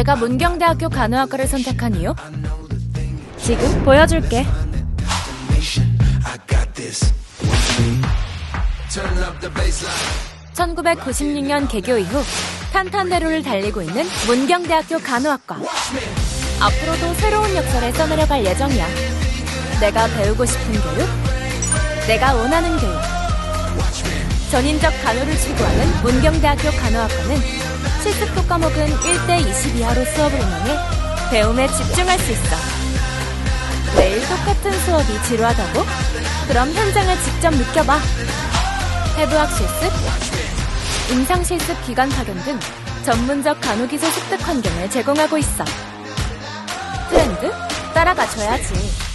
내가 문경대학교 간호학과를 선택한 이유? 지금 보여줄게. 1996년 개교 이후 탄탄대로를 달리고 있는 문경대학교 간호학과. 앞으로도 새로운 역사를 써내려갈 예정이야. 내가 배우고 싶은 교육, 내가 원하는 교육. 전인적 간호를 추구하는 문경대학교 간호학과는 실습 과목은 1:20 이하로 수업을 운영해 배움에 집중할 수 있어. 매일 똑같은 수업이 지루하다고? 그럼 현장을 직접 느껴봐. 해부학 실습, 임상 실습 기관 파견 등 전문적 간호기술 습득 환경을 제공하고 있어. 트렌드? 따라가줘야지.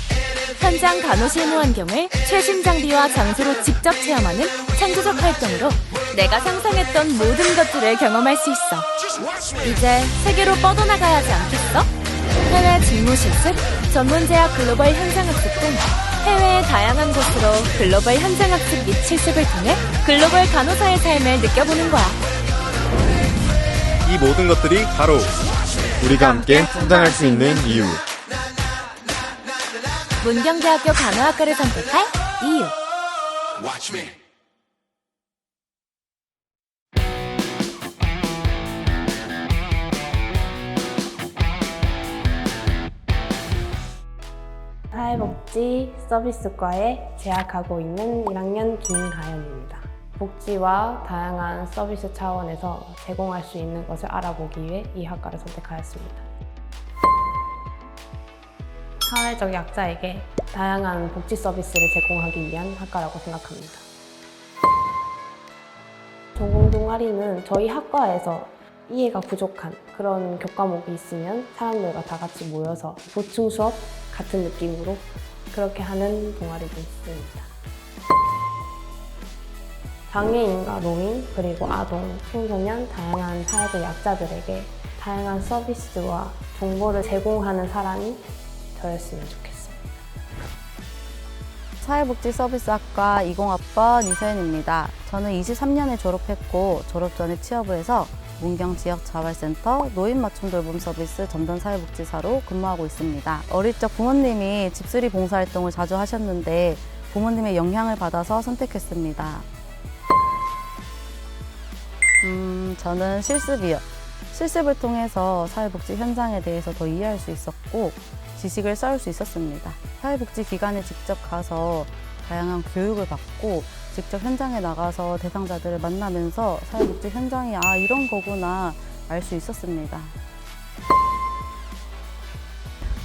현장 간호 실무 환경을 최신 장비와 장소로 직접 체험하는 창조적 활동으로 내가 상상했던 모든 것들을 경험할 수 있어. 이제 세계로 뻗어나가야 하지 않겠어? 해외 직무 실습, 전문 제약 글로벌 현장학습 등 해외의 다양한 곳으로 글로벌 현장학습 및 실습을 통해 글로벌 간호사의 삶을 느껴보는 거야. 이 모든 것들이 바로 우리가 함께 성장할 수 있는 이유. 문경대학교 간호학과를 선택할 이유. 사회복지 서비스과에 재학하고 있는 1학년 김가연입니다. 복지와 다양한 서비스 차원에서 제공할 수 있는 것을 알아보기 위해 이 학과를 선택하였습니다. 사회적 약자에게 다양한 복지 서비스를 제공하기 위한 학과라고 생각합니다. 전공 동아리는 저희 학과에서 이해가 부족한 그런 교과목이 있으면 사람들과 다 같이 모여서 보충 수업 같은 느낌으로 그렇게 하는 동아리도 있습니다. 장애인과 노인, 그리고 아동, 청소년, 다양한 사회적 약자들에게 다양한 서비스와 정보를 제공하는 사람이 저였으면 좋겠습니다. 사회복지서비스학과 20학번 이서연입니다. 저는 23년에 졸업했고 졸업 전에 취업을 해서 문경지역자활센터 노인맞춤돌봄 서비스 전담사회복지사로 근무하고 있습니다. 어릴 적 부모님이 집수리 봉사활동을 자주 하셨는데 부모님의 영향을 받아서 선택했습니다. 저는 실습이요. 실습을 통해서 사회복지 현장에 대해서 더 이해할 수 있었고 지식을 쌓을 수 있었습니다. 사회복지기관에 직접 가서 다양한 교육을 받고 직접 현장에 나가서 대상자들을 만나면서 사회복지 현장이 이런 거구나 알 수 있었습니다.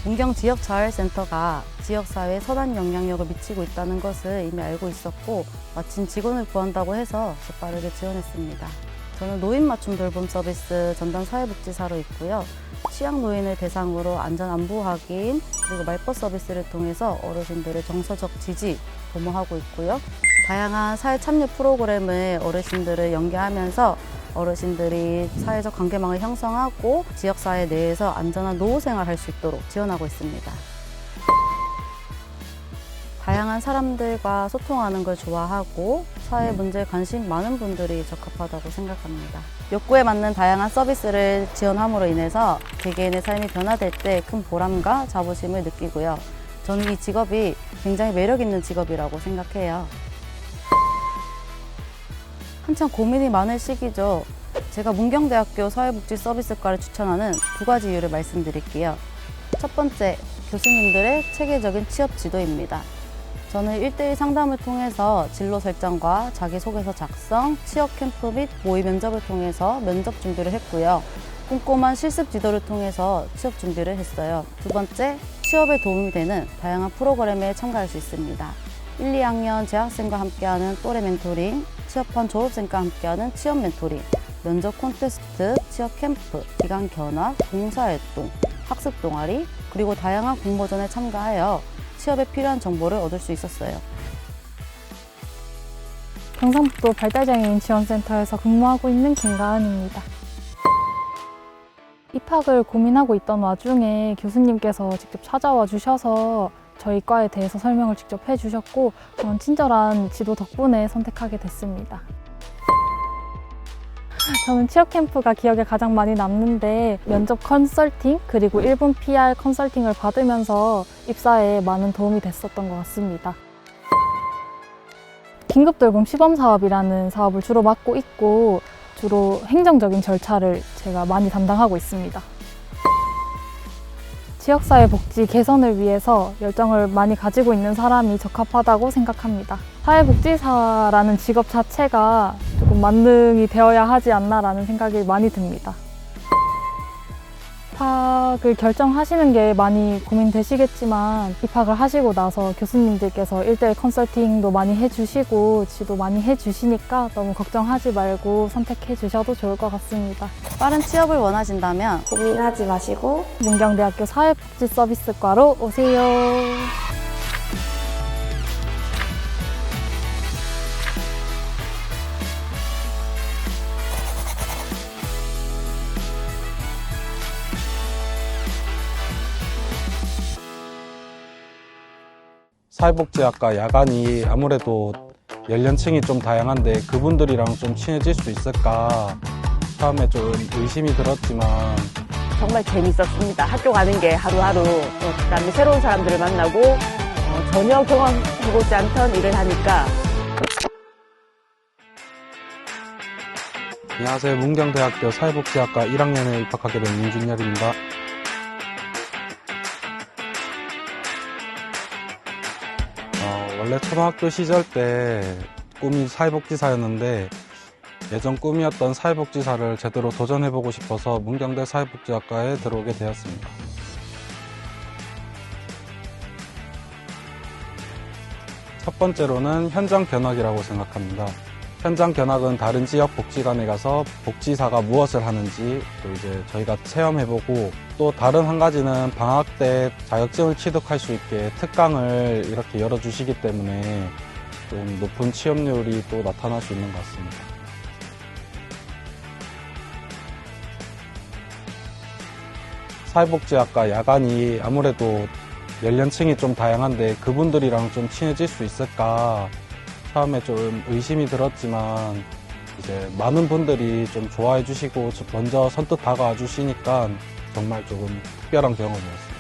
문경지역자활센터가 지역사회에 선한 영향력을 미치고 있다는 것을 이미 알고 있었고 마침 직원을 구한다고 해서 재빠르게 지원했습니다. 저는 노인맞춤 돌봄 서비스 전담 사회복지사로 있고요. 취약노인을 대상으로 안전안부 확인 그리고 말벗 서비스를 통해서 어르신들의 정서적 지지 도모하고 있고요. 다양한 사회 참여 프로그램을 어르신들을 연계하면서 어르신들이 사회적 관계망을 형성하고 지역사회 내에서 안전한 노후생활을 할 수 있도록 지원하고 있습니다. 다양한 사람들과 소통하는 걸 좋아하고 사회 문제에 관심 많은 분들이 적합하다고 생각합니다. 욕구에 맞는 다양한 서비스를 지원함으로 인해서 개개인의 삶이 변화될 때 큰 보람과 자부심을 느끼고요. 저는 이 직업이 굉장히 매력 있는 직업이라고 생각해요. 한참 고민이 많을 시기죠. 제가 문경대학교 사회복지서비스과를 추천하는 2가지 이유를 말씀드릴게요. 첫 번째, 교수님들의 체계적인 취업 지도입니다. 저는 1:1 상담을 통해서 진로 설정과 자기소개서 작성, 취업 캠프 및 모의 면접을 통해서 면접 준비를 했고요. 꼼꼼한 실습 지도를 통해서 취업 준비를 했어요. 두 번째, 취업에 도움이 되는 다양한 프로그램에 참가할 수 있습니다. 1, 2학년 재학생과 함께하는 또래 멘토링, 취업한 졸업생과 함께하는 취업 멘토링, 면접 콘테스트, 취업 캠프, 기간 견학, 봉사활동, 학습 동아리, 그리고 다양한 공모전에 참가하여 취업에 필요한 정보를 얻을 수 있었어요. 경상북도 발달장애인 지원센터에서 근무하고 있는 김가은입니다. 입학을 고민하고 있던 와중에 교수님께서 직접 찾아와 주셔서 저희 과에 대해서 설명을 직접 해주셨고 그런 친절한 지도 덕분에 선택하게 됐습니다. 저는 취업 캠프가 기억에 가장 많이 남는데 면접 컨설팅 그리고 1분 PR 컨설팅을 받으면서 입사에 많은 도움이 됐었던 것 같습니다. 긴급돌봄 시범사업이라는 사업을 주로 맡고 있고 주로 행정적인 절차를 제가 많이 담당하고 있습니다. 지역사회 복지 개선을 위해서 열정을 많이 가지고 있는 사람이 적합하다고 생각합니다. 사회복지사라는 직업 자체가 조금 만능이 되어야 하지 않나라는 생각이 많이 듭니다. 입학을 결정하시는 게 많이 고민되시겠지만 입학을 하시고 나서 교수님들께서 1대1 컨설팅도 많이 해주시고 지도 많이 해주시니까 너무 걱정하지 말고 선택해 주셔도 좋을 것 같습니다. 빠른 취업을 원하신다면 고민하지 마시고 문경대학교 사회복지서비스과로 오세요. 사회복지학과 야간이 아무래도 연령층이 좀 다양한데 그분들이랑 좀 친해질 수 있을까 처음에 좀 의심이 들었지만 정말 재밌었습니다. 학교 가는 게 하루하루 그다음에 새로운 사람들을 만나고 전혀 경험해보지 않던 일을 하니까. 안녕하세요. 문경대학교 사회복지학과 1학년에 입학하게 된 민준열입니다. 원래 초등학교 시절 때 꿈이 사회복지사였는데 예전 꿈이었던 사회복지사를 제대로 도전해보고 싶어서 문경대 사회복지학과에 들어오게 되었습니다. 첫 번째로는 현장 견학이라고 생각합니다. 현장 견학은 다른 지역 복지관에 가서 복지사가 무엇을 하는지 또 이제 저희가 체험해보고 또 다른 한 가지는 방학 때 자격증을 취득할 수 있게 특강을 이렇게 열어주시기 때문에 좀 높은 취업률이 또 나타날 수 있는 것 같습니다. 사회복지학과 야간이 아무래도 연령층이 좀 다양한데 그분들이랑 좀 친해질 수 있을까 처음에 좀 의심이 들었지만 이제 많은 분들이 좀 좋아해 주시고 먼저 선뜻 다가와 주시니까 정말 조금 특별한 경험이었습니다.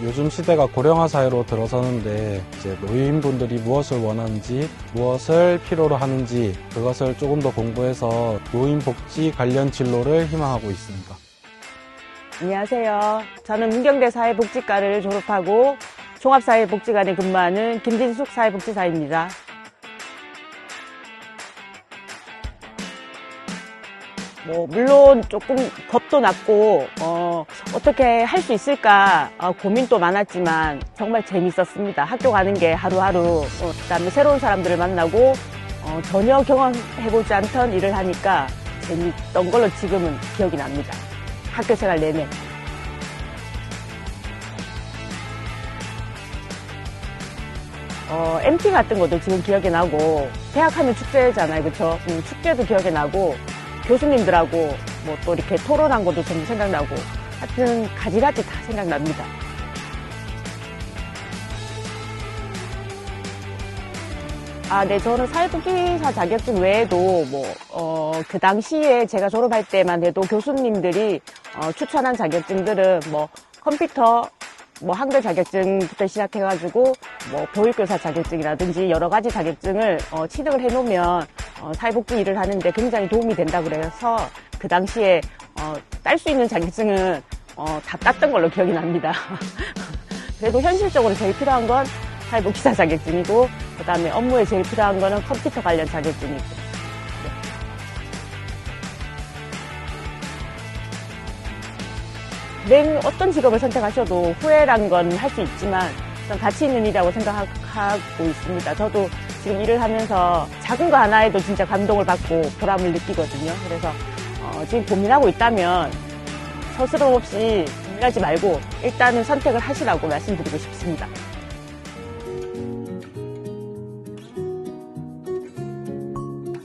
요즘 시대가 고령화 사회로 들어서는데 이제 노인분들이 무엇을 원하는지 무엇을 필요로 하는지 그것을 조금 더 공부해서 노인복지 관련 진로를 희망하고 있습니다. 안녕하세요. 저는 문경대 사회복지과를 졸업하고 종합사회복지관에 근무하는 김진숙 사회복지사입니다. 물론 조금 겁도 났고 어떻게 할 수 있을까 고민도 많았지만 정말 재밌었습니다. 학교 가는 게 하루하루 그다음에 새로운 사람들을 만나고 전혀 경험해보지 않던 일을 하니까 재밌던 걸로 지금은 기억이 납니다. 학교 생활 내내. MT 같은 것도 지금 기억이 나고 대학하면 축제잖아요, 그렇죠? 축제도 기억이 나고 교수님들하고 또 이렇게 토론한 것도 좀 생각나고 하여튼 가지가지 다 생각납니다. 네, 저는 사회복지사 자격증 외에도 그 당시에 제가 졸업할 때만 해도 교수님들이 추천한 자격증들은 컴퓨터 한글 자격증부터 시작해가지고 보육교사 자격증이라든지 여러 가지 자격증을 취득을 해놓으면 사회복지 일을 하는데 굉장히 도움이 된다 그래서 그 당시에 딸 수 있는 자격증은 다 땄던 걸로 기억이 납니다. 그래도 현실적으로 제일 필요한 건 사회복지사 자격증이고 그 다음에 업무에 제일 필요한 거는 컴퓨터 관련 자격증이고. 어떤 직업을 선택하셔도 후회란 건 할 수 있지만 가치 있는 일이라고 생각하고 있습니다. 저도 지금 일을 하면서 작은 거 하나에도 진짜 감동을 받고 보람을 느끼거든요. 그래서 지금 고민하고 있다면 서스럼 없이 고민하지 말고 일단은 선택을 하시라고 말씀드리고 싶습니다.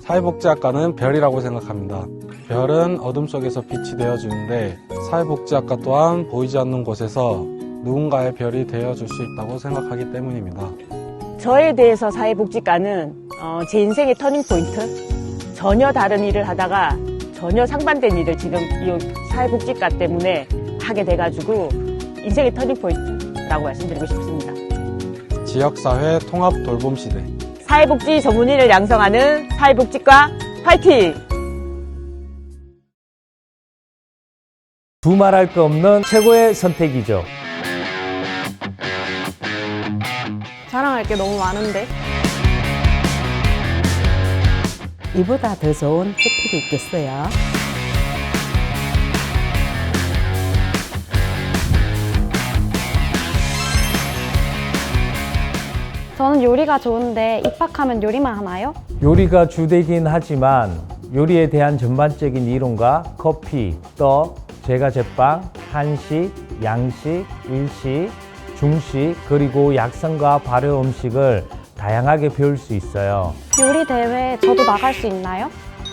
사회복지학과는 별이라고 생각합니다. 별은 어둠 속에서 빛이 되어주는데 사회복지학과 또한 보이지 않는 곳에서 누군가의 별이 되어줄 수 있다고 생각하기 때문입니다. 저에 대해서 사회복지과는 제 인생의 터닝포인트, 전혀 다른 일을 하다가 전혀 상반된 일을 지금 이 사회복지과 때문에 하게 돼가지고 인생의 터닝포인트라고 말씀드리고 싶습니다. 지역사회 통합 돌봄 시대. 사회복지 전문의를 양성하는 사회복지과 파이팅! 두말할 거 없는 최고의 선택이죠. 자랑할 게 너무 많은데. 이보다 더 좋은 혜택이 있겠어요? 저는 요리가 좋은데 입학하면 요리만 하나요? 요리가 주되긴 하지만 요리에 대한 전반적인 이론과 커피, 떡, 제과제빵, 한식, 양식, 일식, 중식, 그리고 약성과 발효 음식을 다양하게 배울 수 있어요. 요리 대회 저도 나갈 수 있나요?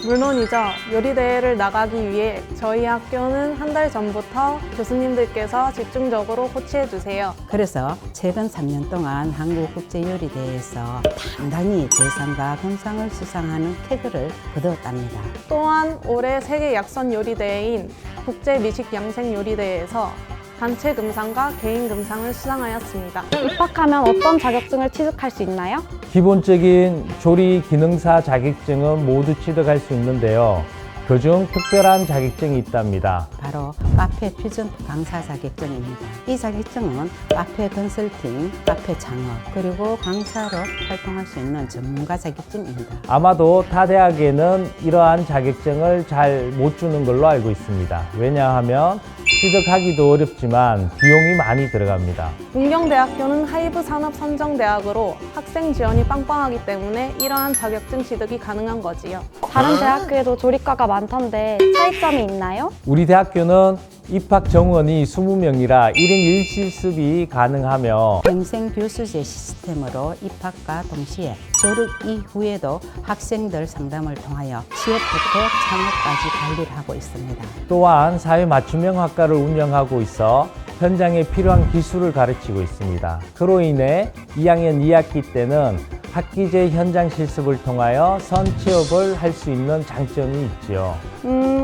물론이죠. 요리대회를 나가기 위해 저희 학교는 한 달 전부터 교수님들께서 집중적으로 코치해주세요. 그래서 최근 3년 동안 한국국제요리대회에서 당당히 대상과 금상을 수상하는 쾌거를 거두었답니다. 또한 올해 세계 약선 요리대회인 국제미식양생요리대회에서 단체 금상과 개인 금상을 수상하였습니다. 입학하면 어떤 자격증을 취득할 수 있나요? 기본적인 조리 기능사 자격증은 모두 취득할 수 있는데요. 그중 특별한 자격증이 있답니다. 바로 카페 퓨전 강사 자격증입니다. 이 자격증은 카페 컨설팅, 카페 창업, 그리고 강사로 활동할 수 있는 전문가 자격증입니다. 아마도 타 대학에는 이러한 자격증을 잘 못 주는 걸로 알고 있습니다. 왜냐하면 취득하기도 어렵지만 비용이 많이 들어갑니다. 문경대학교는 하이브 산업선정대학으로 학생 지원이 빵빵하기 때문에 이러한 자격증 취득이 가능한 거지요. 다른 대학교에도 조리과가 많던데 차이점이 있나요? 우리 대학교는 입학 정원이 20명이라 1인 1실습이 가능하며 평생 교수제 시스템으로 입학과 동시에 졸업 이후에도 학생들 상담을 통하여 취업부터 창업까지 관리를 하고 있습니다. 또한 사회 맞춤형 학과를 운영하고 있어 현장에 필요한 기술을 가르치고 있습니다. 그로 인해 2학년 2학기 때는 학기제 현장 실습을 통하여 선취업을 할 수 있는 장점이 있지요.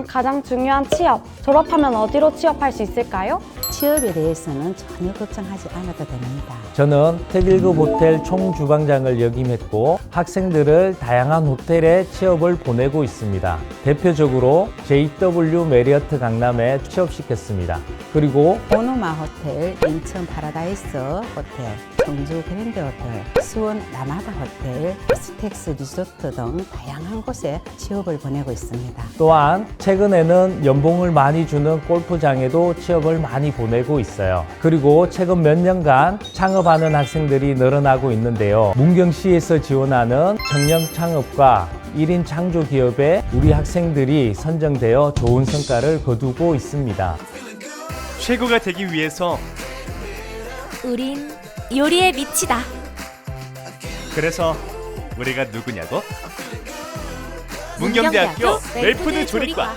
가장 중요한 취업. 졸업하면 어디로 취업할 수 있을까요? 취업에 대해서는 전혀 걱정하지 않아도 됩니다. 저는 특1급 호텔 총주방장을 역임했고 학생들을 다양한 호텔에 취업을 보내고 있습니다. 대표적으로 JW 메리어트 강남에 취업시켰습니다. 그리고 보누마 호텔, 인천 파라다이스 호텔, 청주 그랜드 호텔, 수원 라마다 호텔, 스택스 리조트 등 다양한 곳에 취업을 보내고 있습니다. 또한 최근에는 연봉을 많이 주는 골프장에도 취업을 많이 보내고 있어요. 그리고 최근 몇 년간 창업하는 학생들이 늘어나고 있는데요. 문경시에서 지원하는 청년 창업과 1인 창조 기업에 우리 학생들이 선정되어 좋은 성과를 거두고 있습니다. 최고가 되기 위해서 우린 요리에 미치다. 그래서 우리가 누구냐고? 문경대학교 웰푸드 조리과.